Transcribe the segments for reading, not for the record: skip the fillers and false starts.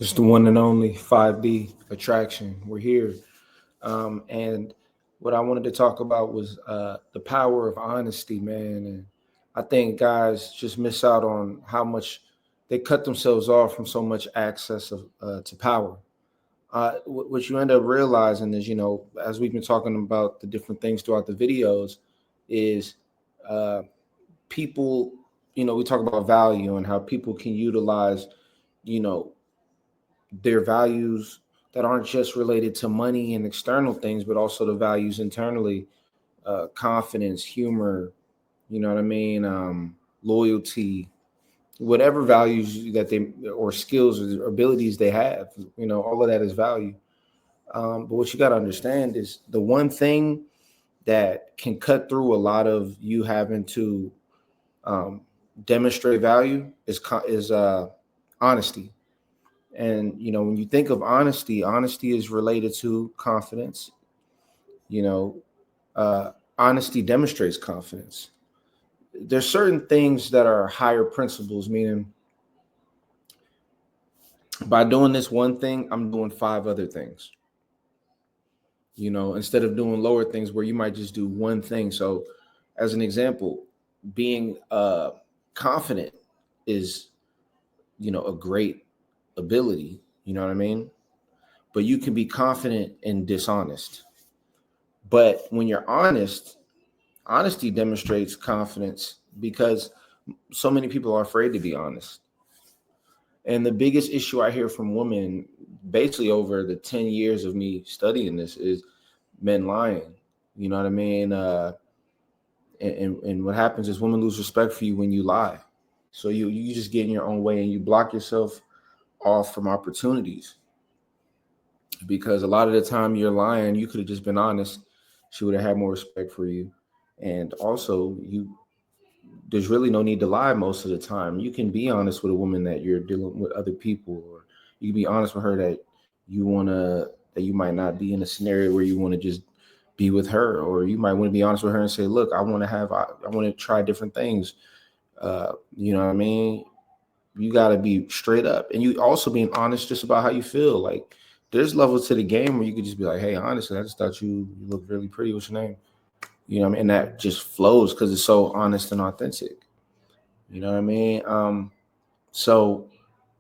It's the one and only 5D attraction. We're here. And what I wanted to talk about was the power of honesty, man. And I think guys just miss out on how much they cut themselves off from so much access to power. What you end up realizing is, as we've been talking about the different things throughout the videos, is uh, people, we talk about value and how people can utilize, you know, their values that aren't just related to money and external things, but also the values internally, confidence, humor, you know what I mean, loyalty, whatever values that they or skills or abilities they have, all of that is value. But what you got to understand is the one thing that can cut through a lot of you having to um, demonstrate value is honesty. And when you think of honesty, honesty is related to confidence. You know, honesty demonstrates confidence. There's certain things that are higher principles, meaning by doing this one thing, I'm doing five other things. Instead of doing lower things where you might just do one thing. So, as an example, being confident is, a great ability. You know what I mean? But you can be confident and dishonest. But when you're honest, honesty demonstrates confidence because so many people are afraid to be honest. And the biggest issue I hear from women, basically over the 10 years of me studying this, is men lying. You know what I mean? And what happens is women lose respect for you when you lie. So you just get in your own way and you block yourself off from opportunities because a lot of the time you're lying. You could have just been honest. She would have had more respect for you. And also, there's really no need to lie most of the time. You can be honest with a woman that you're dealing with other people, or you can be honest with her that you might not be in a scenario where you want to just be with her, or you might want to be honest with her and say, "Look, I want to try different things." You know what I mean? You got to be straight up, and you also being honest just about how you feel. Like there's levels to the game where you could just be like, "Hey, honestly, I just thought you look really pretty. What's your name?" You know what I mean? And that just flows because it's so honest and authentic. You know what I mean? So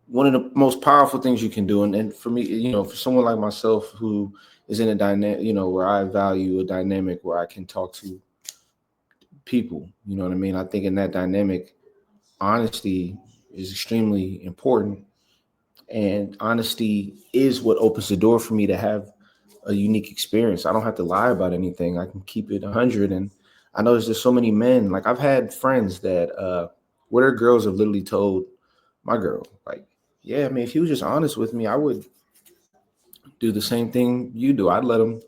one of the most powerful things you can do, and for me, for someone like myself who is in a dynamic, where I value a dynamic where I can talk to people, you know what I mean? I think in that dynamic, honesty is extremely important. And honesty is what opens the door for me to have a unique experience. I don't have to lie about anything. I can keep it 100. And I know there's so many men, like I've had friends that, where their girls have literally told my girl, like, yeah, I mean, if he was just honest with me, I would do the same thing you do. I'd let him,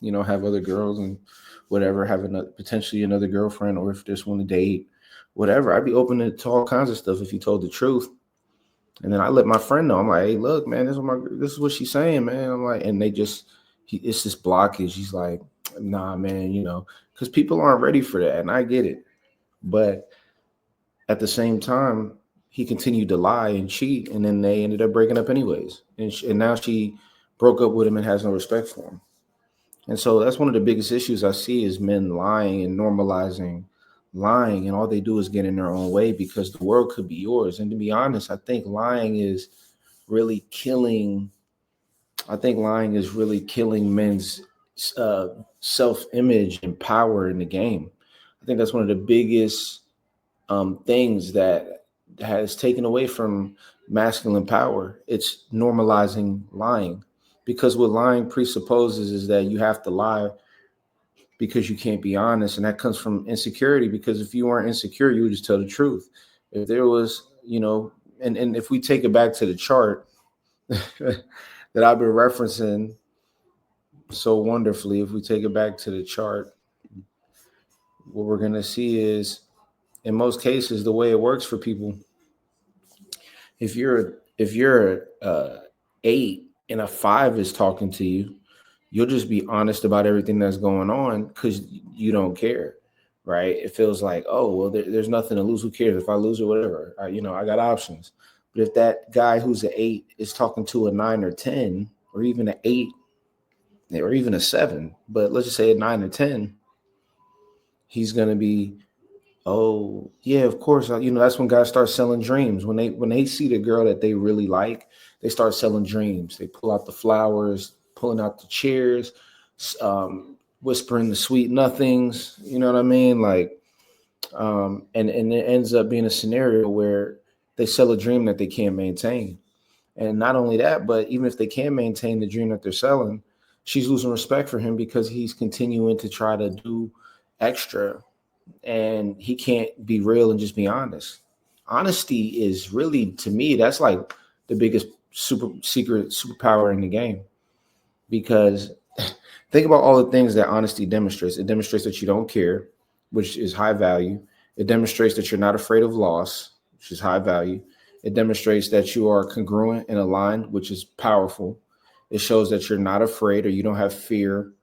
have other girls and whatever, have another, potentially another girlfriend, or if just want to date, whatever. I'd be open to all kinds of stuff if he told the truth. And then I let my friend know. I'm like, hey, look, man, this is what she's saying, man. I'm like, and it's this blockage. He's like, nah, man, because people aren't ready for that, and I get it. But at the same time, he continued to lie and cheat, and then they ended up breaking up anyways. And now she broke up with him and has no respect for him. And so that's one of the biggest issues I see is men lying and normalizing lying, and all they do is get in their own way because the world could be yours. And to be honest, really killing. I think lying is really killing men's uh, self-image and power in the game. I think that's one of the biggest things that has taken away from masculine power. It's normalizing lying because what lying presupposes is that you have to lie because you can't be honest, and that comes from insecurity. Because if you weren't insecure, you would just tell the truth. If there was, and if we take it back to the chart that I've been referencing so wonderfully, if we take it back to the chart, what we're gonna see is, in most cases, the way it works for people, if you're eight and a five is talking to you, you'll just be honest about everything that's going on because you don't care, right? It feels like, oh well, there's nothing to lose. Who cares if I lose or whatever? I got options. But if that guy who's an 8 is talking to a 9 or 10, or even an 8, or even a 7, but let's just say a 9 or 10, he's gonna be, oh yeah, of course. That's when guys start selling dreams. When they see the girl that they really like, they start selling dreams. They pull out the flowers, pulling out the chairs, whispering the sweet nothings. You know what I mean? Like, and it ends up being a scenario where they sell a dream that they can't maintain. And not only that, but even if they can maintain the dream that they're selling, she's losing respect for him because he's continuing to try to do extra, and he can't be real and just be honest. Honesty is really, to me, that's like the biggest superpower in the game, because think about all the things that honesty demonstrates. It demonstrates that you don't care, which is high value. It demonstrates that you're not afraid of loss, which is high value. It demonstrates that you are congruent and aligned, which is powerful. It shows that you're not afraid, or you don't have fear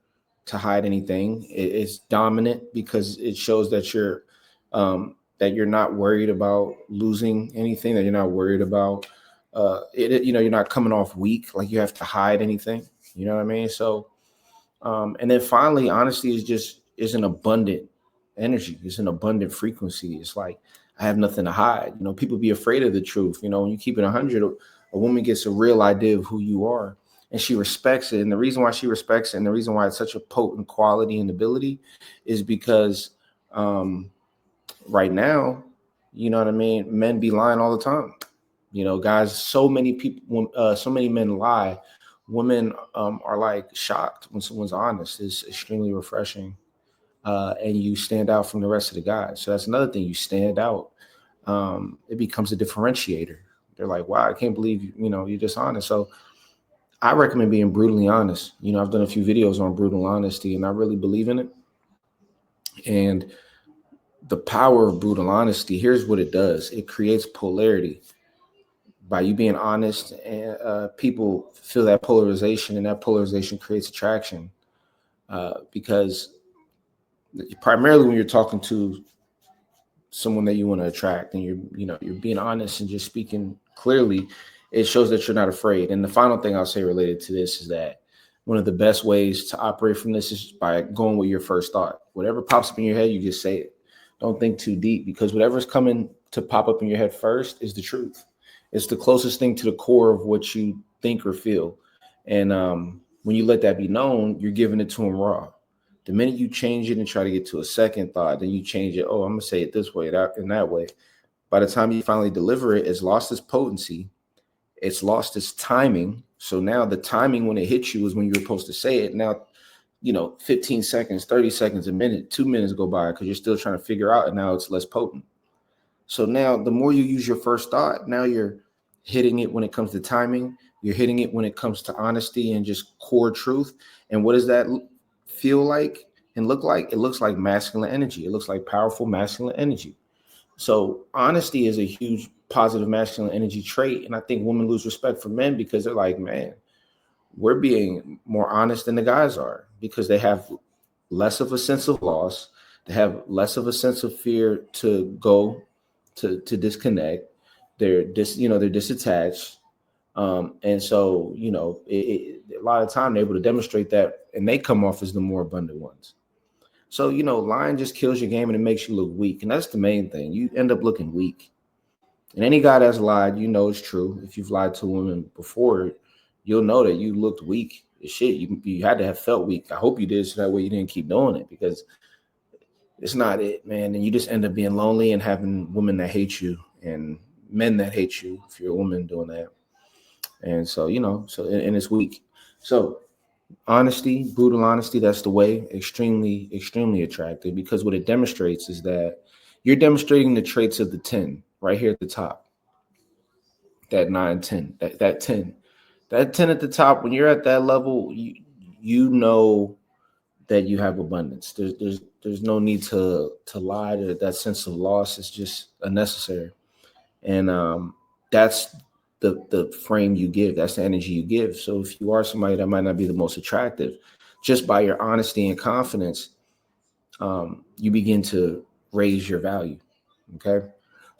to hide anything. It's dominant because it shows that you're not worried about losing anything, that you're not worried about you're not coming off weak, like you have to hide anything. You know what I mean? So and then finally, honesty is an abundant energy. It's an abundant frequency. It's like, I have nothing to hide. People be afraid of the truth. When you keep it 100, a woman gets a real idea of who you are, and she respects it. And the reason why she respects it, and the reason why it's such a potent quality and ability, is because right now, you know what I mean, men be lying all the time. Guys, so many people, so many men lie. Women are like shocked when someone's honest. It's extremely refreshing, and you stand out from the rest of the guys. So that's another thing. You stand out. It becomes a differentiator. They're like, wow, I can't believe you're just honest. So I recommend being brutally honest. I've done a few videos on brutal honesty, and I really believe in it. And the power of brutal honesty, here's what it does. It creates polarity. By you being honest, and people feel that polarization, and that polarization creates attraction. Because primarily when you're talking to someone that you want to attract, and you're being honest and just speaking clearly, it shows that you're not afraid. And the final thing I'll say related to this is that one of the best ways to operate from this is by going with your first thought. Whatever pops up in your head, you just say it. Don't think too deep, because whatever's coming to pop up in your head first is the truth. It's the closest thing to the core of what you think or feel. And when you let that be known, you're giving it to them raw. The minute you change it and try to get to a second thought, then you change it. Oh, I'm going to say it this way, that, and that way. By the time you finally deliver it, it's lost its potency. It's lost its timing. So now the timing when it hits you is when you're supposed to say it. Now, 15 seconds, 30 seconds, a minute, 2 minutes go by because you're still trying to figure out, and now it's less potent. So now the more you use your first thought, now you're hitting it when it comes to timing. You're hitting it when it comes to honesty and just core truth. And what does that feel like and look like? It looks like masculine energy. It looks like powerful masculine energy. So honesty is a huge positive masculine energy trait. And I think women lose respect for men because they're like, man, we're being more honest than the guys are, because they have less of a sense of loss. They have less of a sense of fear to go to disconnect. They're they're disattached. And so, a lot of time they're able to demonstrate that, and they come off as the more abundant ones. So, lying just kills your game, and it makes you look weak. And that's the main thing. You end up looking weak. And any guy that's lied, it's true. If you've lied to a woman before, you'll know that you looked weak as shit. You had to have felt weak. I hope you did, so that way you didn't keep doing it, because it's not it, man. And you just end up being lonely and having women that hate you and men that hate you if you're a woman doing that. And so, and it's weak. So honesty, brutal honesty, that's the way. Extremely, extremely attractive, because what it demonstrates is that you're demonstrating the traits of the 10 right here at the top. That 9, 10, that 10. That 10 at the top, when you're at that level, you know that you have abundance. There's no need to lie. That sense of loss is just unnecessary. And that's the frame you give. That's the energy you give. So if you are somebody that might not be the most attractive, just by your honesty and confidence, you begin to raise your value. Okay.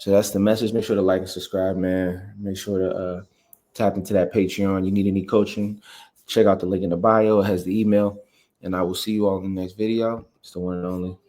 So that's the message. Make sure to like and subscribe, man. Make sure to tap into that Patreon. You need any coaching, check out the link in the bio. It has the email. And I will see you all in the next video. It's the one and only